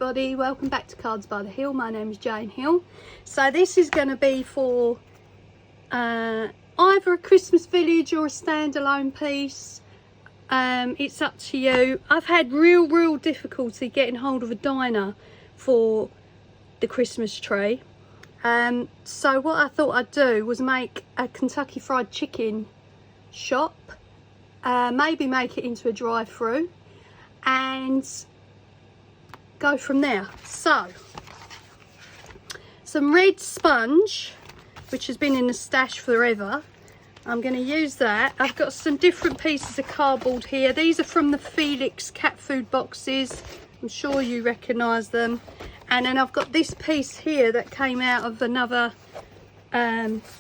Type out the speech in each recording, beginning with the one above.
everybody, welcome back to Cards by the Hill. My name is Jane Hill. So this is going to be for either a Christmas village or a standalone piece. It's up to you. I've had real difficulty getting hold of a diner for the Christmas tree. So what I thought I'd do was make a Kentucky Fried Chicken shop. Maybe make it into a drive-through and go from there. So some red sponge, which has been in the stash forever. I'm going to use that. I've got some different pieces of cardboard here. These are from the Felix cat food boxes. I'm sure you recognise them. And then I've got this piece here that came out of another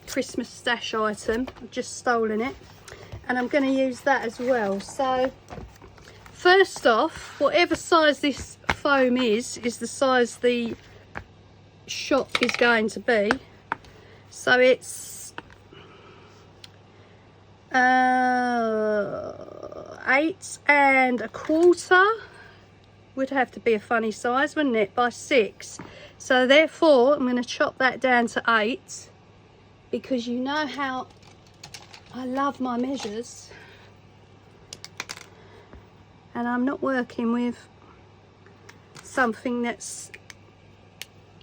Christmas stash item. I've just stolen it. And I'm going to use that as well. So first off, whatever size this foam is the size the shop is going to be. So it's 8 1/4 would have to be a funny size, wouldn't it, by 6. So therefore I'm going to chop that down to 8, because you know how I love my measures, and I'm not working with something that's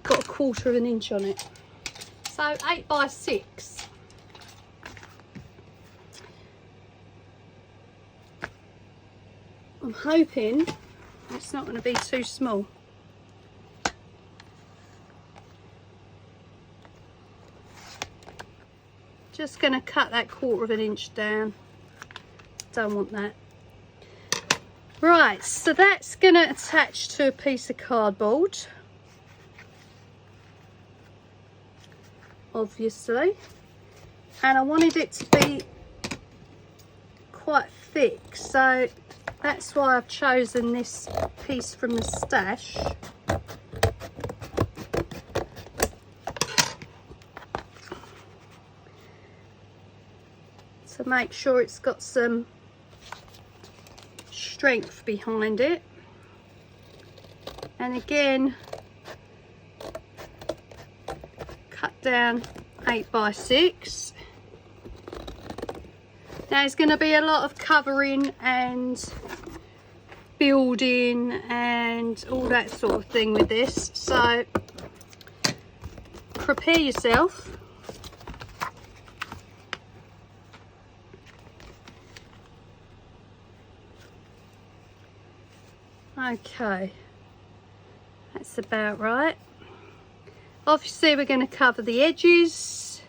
got 1/4 of an inch on it. So 8 by 6. I'm hoping it's not going to be too small. Just going to cut that 1/4 of an inch down. Don't want that. Right, so that's going to attach to a piece of cardboard, obviously, and I wanted it to be quite thick, so that's why I've chosen this piece from the stash. To make sure it's got some strength behind it. And again, cut down 8 by 6. Now there's going to be a lot of covering and building and all that sort of thing with this, so prepare yourself. Okay, that's about right. Obviously we're going to cover the edges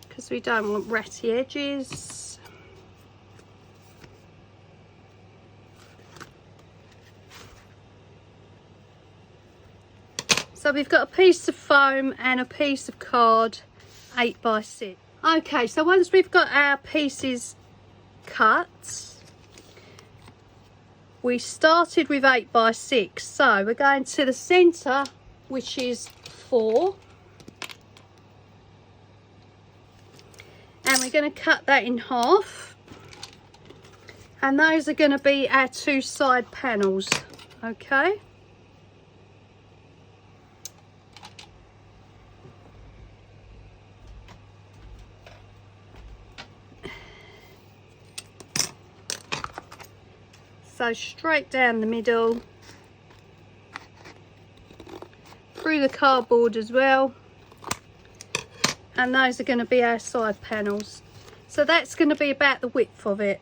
because we don't want ratty edges. So we've got a piece of foam and a piece of card, 8 by 6. Okay, so once we've got our pieces cut, we started with 8 by 6, so we're going to the centre, which is 4, and we're going to cut that in half, and those are going to be our 2 side panels. Okay, so straight down the middle, through the cardboard as well, and those are going to be our side panels. So that's going to be about the width of it.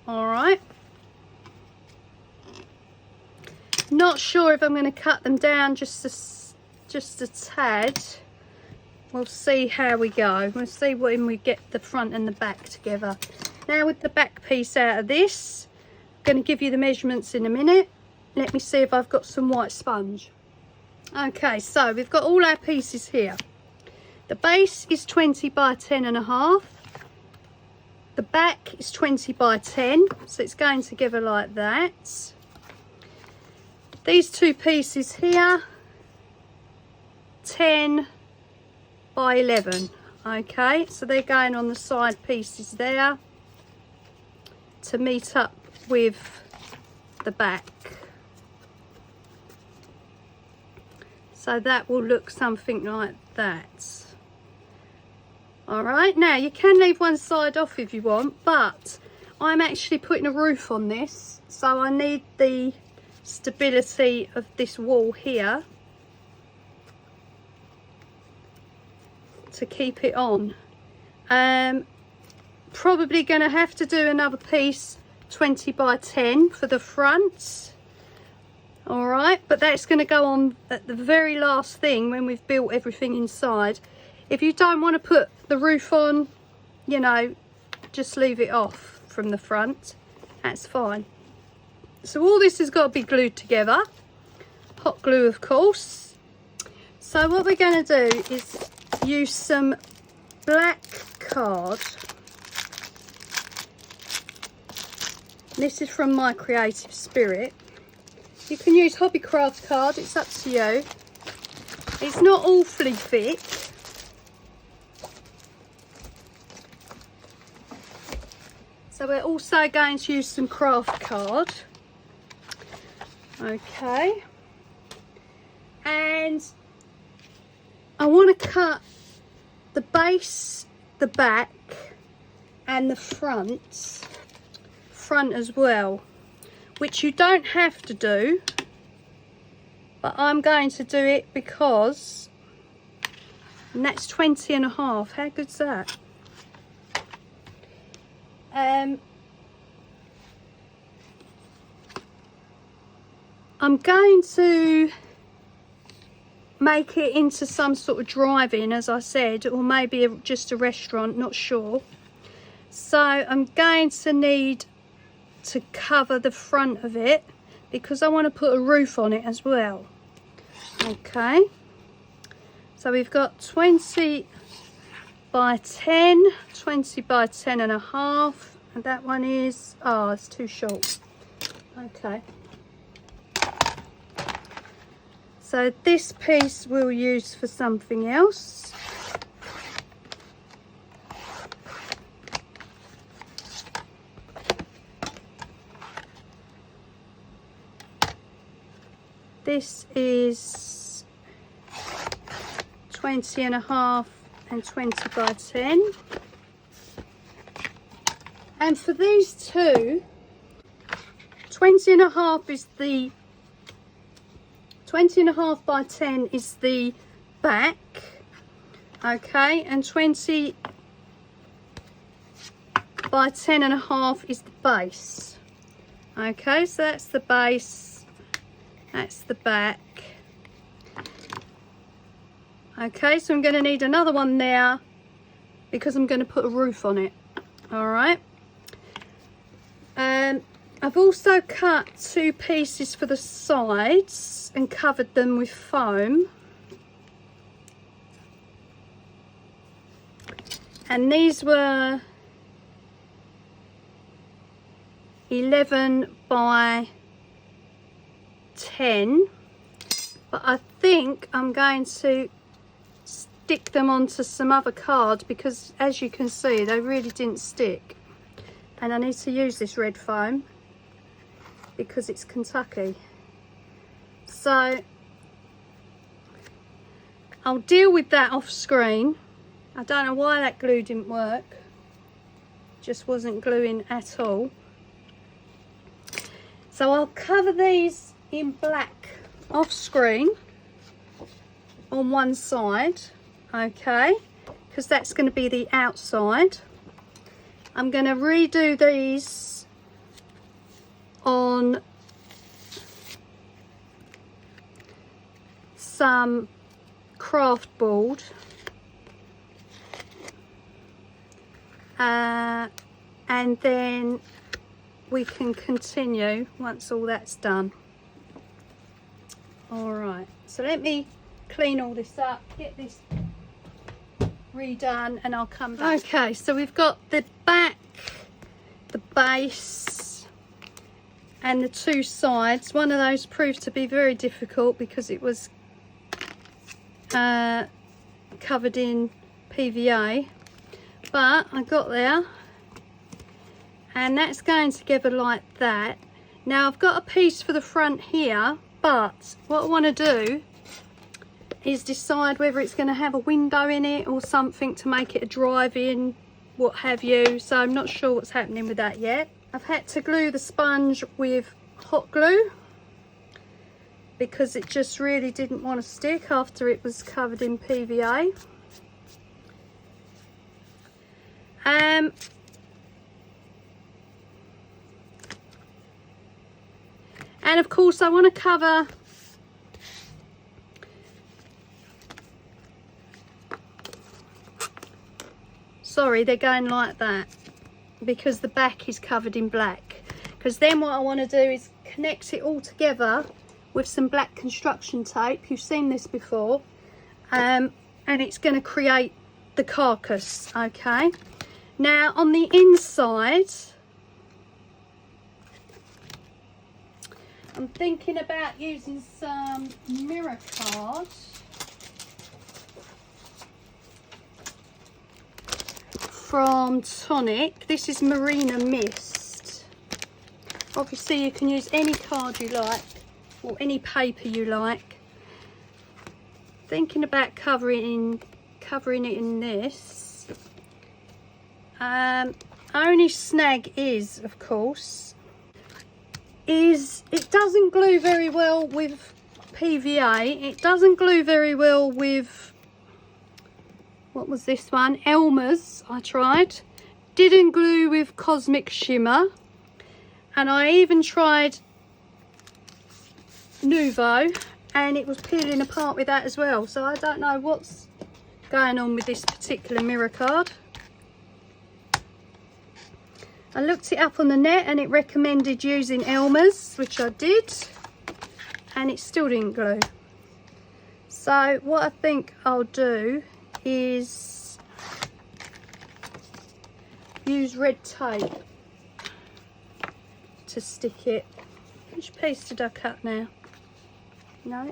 Alright, not sure if I'm going to cut them down just a tad. We'll see how we go. We'll see when we get the front and the back together. Now with the back piece out of this, I'm going to give you the measurements in a minute. Let me see if I've got some white sponge. Okay, so we've got all our pieces here. The base is 20 by 10.5. The back is 20 by 10, so it's going together like that. These 2 pieces here, 10 by 11. Okay, so they're going on the side pieces there to meet up with the back. So that will look something like that. All right, now you can leave one side off if you want, but I'm actually putting a roof on this, so I need the stability of this wall here to keep it on. Probably going to have to do another piece 20 by 10 for the front. All right, but that's going to go on at the very last thing when we've built everything inside. If you don't want to put the roof on, you know, just leave it off from the front. That's fine. So all this has got to be glued together. Hot glue, of course. So what we're going to do is use some black card. This is from My Creative Spirit. You can use Hobbycraft card, it's up to you. It's not awfully thick. So we're also going to use some craft card. Okay. And I want to cut the base, the back and the front as well, which you don't have to do, but I'm going to do it because, and that's 20.5. How good's that? I'm going to make it into some sort of drive-in, as I said, or maybe just a restaurant, not sure. So I'm going to need to cover the front of it because I want to put a roof on it as well. Okay, so we've got 20 by 10, 20 by 10.5, and that one is, oh, it's too short. Okay, so this piece we'll use for something else. This is 20.5 and 20 by 10. And for these two, 20.5 is the 20.5 by 10 is the back, okay, and 20 by 10.5 is the base. Okay, so that's the base, that's the back. Okay, so I'm going to need another one there because I'm going to put a roof on it. All right. I've also cut two pieces for the sides and covered them with foam. And these were 11 by 10. But I think I'm going to stick them onto some other card because, as you can see, they really didn't stick. And I need to use this red foam because it's Kentucky. So I'll deal with that off screen. I don't know why that glue didn't work. Just wasn't gluing at all. So I'll cover these in black off screen on one side, okay, because that's going to be the outside. I'm going to redo these on some craft board, and then we can continue once all that's done. All right, so let me clean all this up, get this redone, and I'll come back. Okay, so we've got the back, the base and the two sides. One of those proved to be very difficult because it was covered in PVA, but I got there, and that's going together like that. Now I've got a piece for the front here, but what I want to do is decide whether it's going to have a window in it or something to make it a drive-in, what have you. So I'm not sure what's happening with that yet. I've had to glue the sponge with hot glue because it just really didn't want to stick after it was covered in PVA. And of course I want to cover sorry, they're going like that because the back is covered in black, because then what I want to do is connect it all together with some black construction tape. You've seen this before, and it's going to create the carcass. Okay, now on the inside I'm thinking about using some mirror card from Tonic. This is Marina Mist. Obviously you can use any card you like or any paper you like. Thinking about covering it in this. Only snag is, of course, it doesn't glue very well with PVA. It doesn't glue very well with, what was this one? Elmer's. I tried. Didn't glue with Cosmic Shimmer. And I even tried Nuvo, and it was peeling apart with that as well. So I don't know what's going on with this particular mirror card. I looked it up on the net and it recommended using Elmer's, which I did, and it still didn't glue. So what I think I'll do is use red tape to stick it. Which piece did I cut now? No,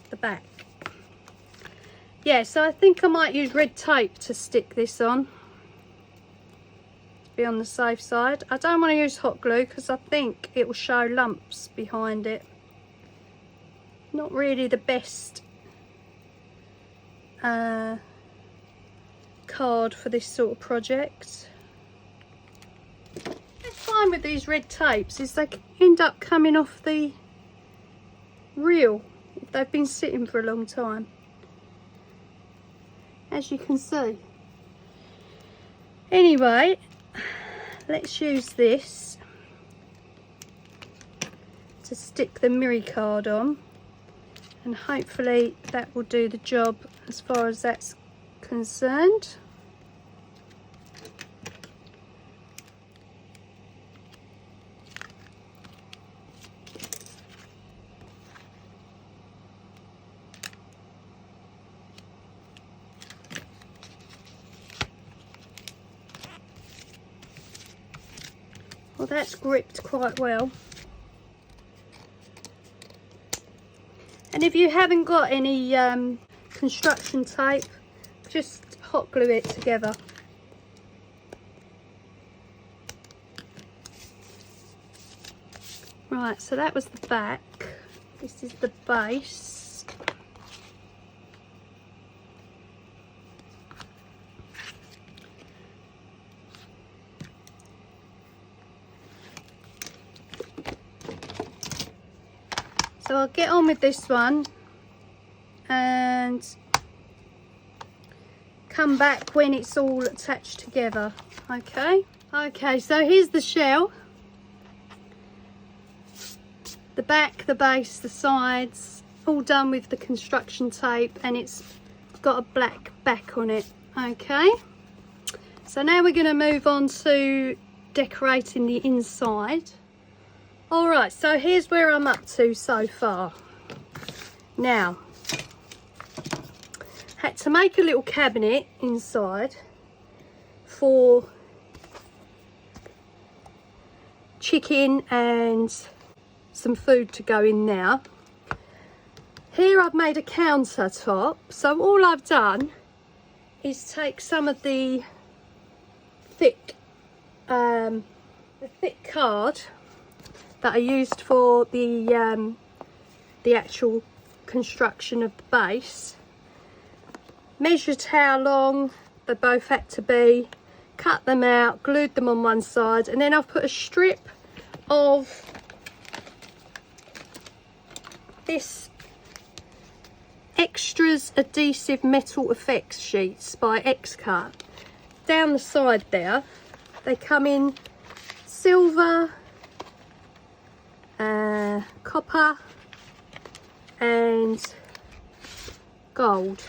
the back. Yeah, so I think I might use red tape to stick this on, be on the safe side. I don't want to use hot glue because I think it will show lumps behind it. Not really the best card for this sort of project. What's fine with these red tapes is they end up coming off the reel if they've been sitting for a long time, as you can see. Anyway, let's use this to stick the mirror card on, and hopefully that will do the job as far as that's concerned. Well, that's gripped quite well. And if you haven't got any construction tape, just hot glue it together. Right, so that was the back. This is the base. So I'll get on with this one and come back when it's all attached together. Okay, so here's the shell. The back, the base, the sides, all done with the construction tape, and it's got a black back on it. Okay, so now we're going to move on to decorating the inside. Alright, so here's where I'm up to so far. Now, had to make a little cabinet inside for chicken and some food to go in there. Here I've made a countertop, so all I've done is take some of the thick card that I used for the actual construction of the base. Measured how long they both had to be, cut them out, glued them on one side, and then I've put a strip of this Extras Adhesive Metal Effects sheets by X-Cut down the side there. They come in silver, copper and gold.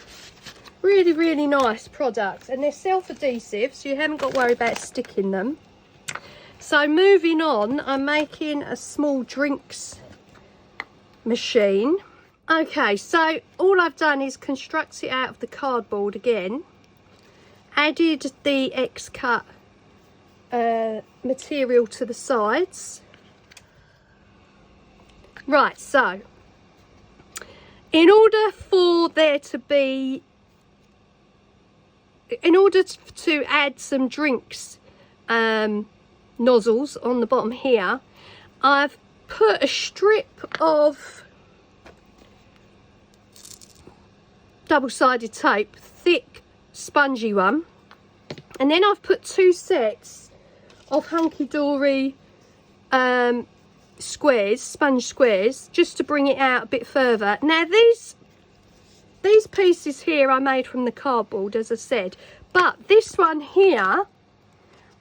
Really, really nice products, and they're self-adhesive, so you haven't got to worry about sticking them. So moving on, I'm making a small drinks machine. Okay, so all I've done is construct it out of the cardboard again, added the X-Cut material to the sides. Right, so in order to add some drinks nozzles on the bottom here, I've put a strip of double-sided tape, thick spongy one, and then I've put 2 sets of hunky-dory squares, sponge squares, just to bring it out a bit further. Now these pieces here I made from the cardboard, as I said, but this one here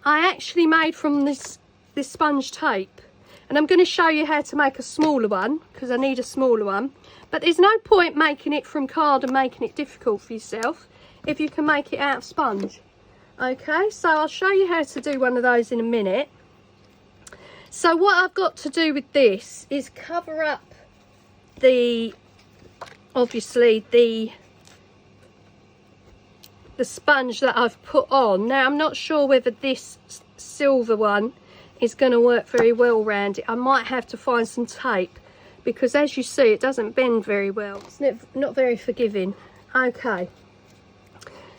I actually made from this sponge tape, and I'm going to show you how to make a smaller one because I need a smaller one. But there's no point making it from card and making it difficult for yourself if you can make it out of sponge. Okay, so I'll show you how to do one of those in a minute. So what I've got to do with this is cover up obviously the sponge that I've put on. Now I'm not sure whether this silver one is going to work very well around it. I might have to find some tape because, as you see, it doesn't bend very well. It's not very forgiving. Okay,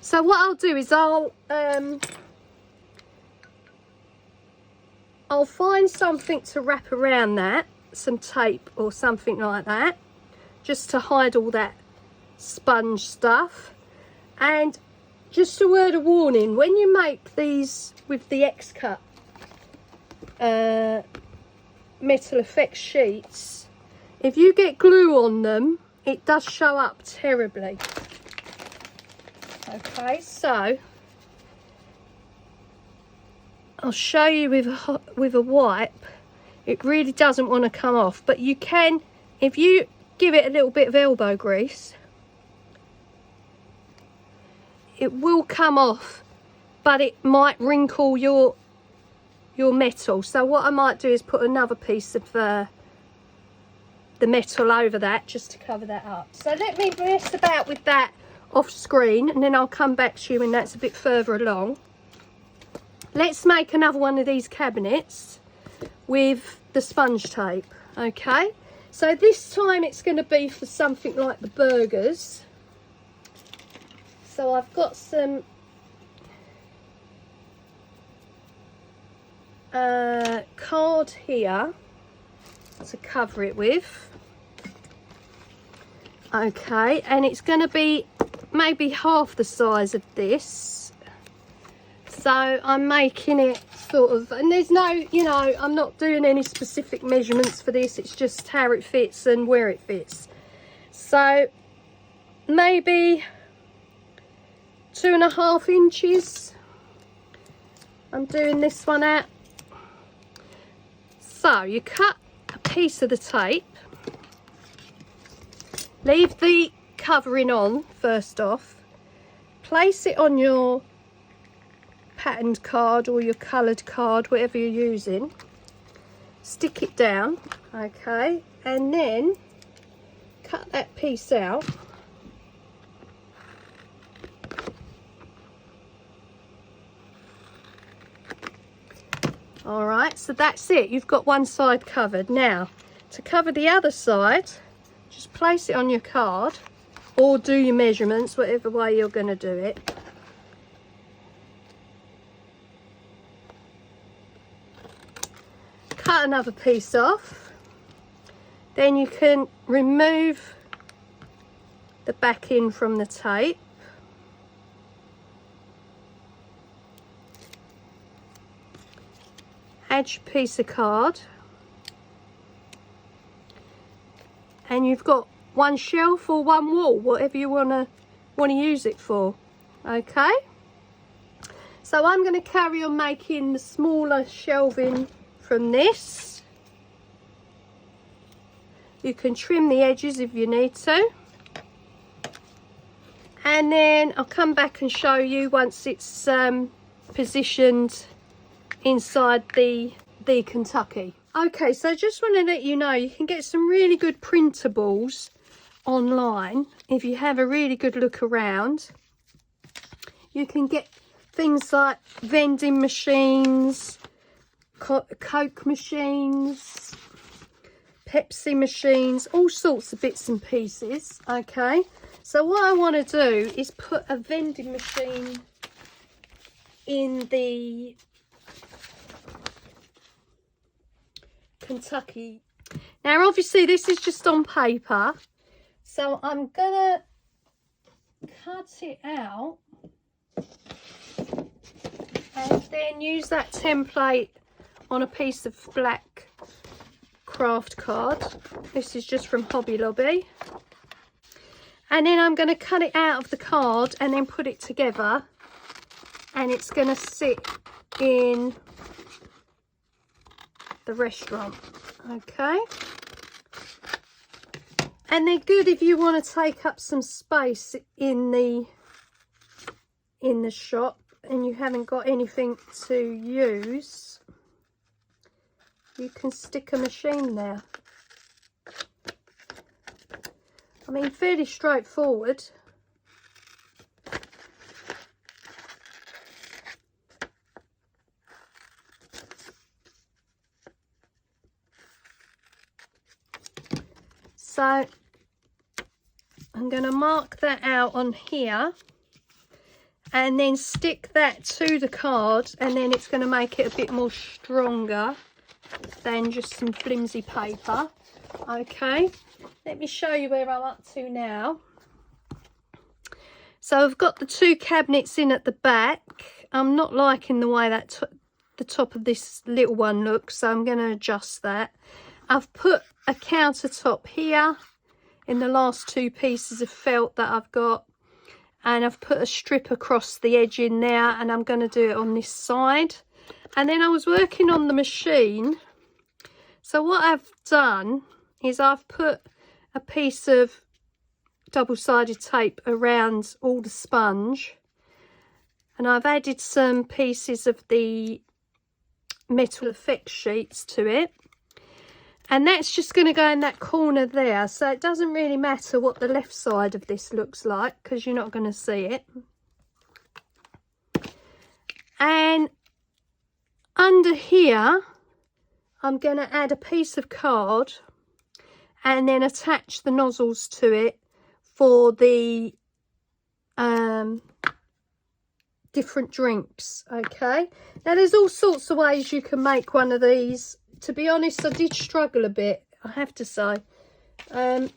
so what I'll do is I'll find something to wrap around that, some tape or something like that, just to hide all that sponge stuff. And just a word of warning, when you make these with the X-Cut metal effects sheets, if you get glue on them, it does show up terribly. Okay, so I'll show you with a wipe. It really doesn't want to come off, but you can, if you give it a little bit of elbow grease, it will come off, but it might wrinkle your metal. So what I might do is put another piece of the metal over that, just to cover that up. So let me mess about with that off screen, and then I'll come back to you when that's a bit further along. Let's make another one of these cabinets with the sponge tape. Okay, so this time it's going to be for something like the burgers. So I've got some card here to cover it with. Okay, and it's going to be maybe half the size of this. So I'm making it sort of, and there's no, you know, I'm not doing any specific measurements for this. It's just how it fits and where it fits. So maybe 2.5 inches. I'm doing this one out. So you cut a piece of the tape, leave the covering on first off, place it on your patterned card or your coloured card, whatever you're using, stick it down, okay, and then cut that piece out. All right, so that's it. You've got one side covered. Now, to cover the other side, just place it on your card or do your measurements, whatever way you're going to do it. Cut another piece off. Then you can remove the back in from the tape. Add your piece of card. And you've got one shelf or one wall, whatever you want to use it for. Okay, so I'm going to carry on making the smaller shelving from this. You can trim the edges if you need to, and then I'll come back and show you once it's positioned inside the Kentucky. Okay, so just want to let you know you can get some really good printables online if you have a really good look around. You can get things like vending machines, Coke machines, Pepsi machines, all sorts of bits and pieces. Okay, so what I want to do is put a vending machine in the Kentucky. Now obviously this is just on paper, so I'm gonna cut it out and then use that template on a piece of black craft card. This is just from Hobby Lobby, and then I'm going to cut it out of the card and then put it together, and it's going to sit in the restaurant. Okay, and they're good if you want to take up some space in the shop and you haven't got anything to use. You can stick a machine there. I mean, fairly straightforward. So I'm going to mark that out on here and then stick that to the card, and then it's going to make it a bit more stronger than just some flimsy paper. Okay, let me show you where I'm up to now. So I've got the two cabinets in at the back. I'm not liking the way that the top of this little one looks, so I'm going to adjust that. I've put a countertop here in the last two pieces of felt that I've got, and I've put a strip across the edge in there, and I'm going to do it on this side. And then I was working on the machine, so what I've done is I've put a piece of double-sided tape around all the sponge, and I've added some pieces of the metal effect sheets to it, and that's just going to go in that corner there, so it doesn't really matter what the left side of this looks like because you're not going to see it. And under here I'm going to add a piece of card and then attach the nozzles to it for the different drinks. Okay, now there's all sorts of ways you can make one of these. To be honest, I did struggle a bit, I have to say. I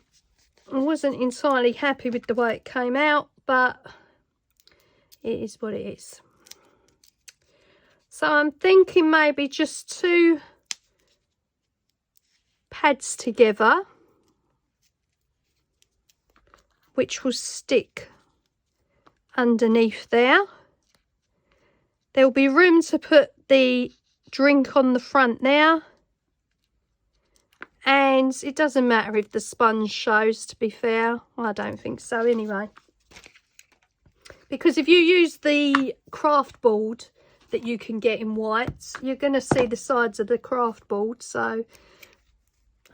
wasn't entirely happy with the way it came out, but it is what it is. So I'm thinking maybe just two pads together, which will stick underneath there. There'll be room to put the drink on the front there, and it doesn't matter if the sponge shows, to be fair. I don't think so anyway, because if you use the craft board that you can get in white, you're going to see the sides of the craft board, so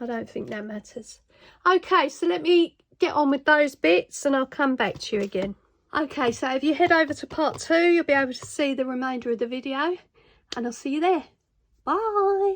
I don't think that matters. Okay, so let me get on with those bits and I'll come back to you again. Okay, so if you head over to part 2, you'll be able to see the remainder of the video, and I'll see you there. Bye.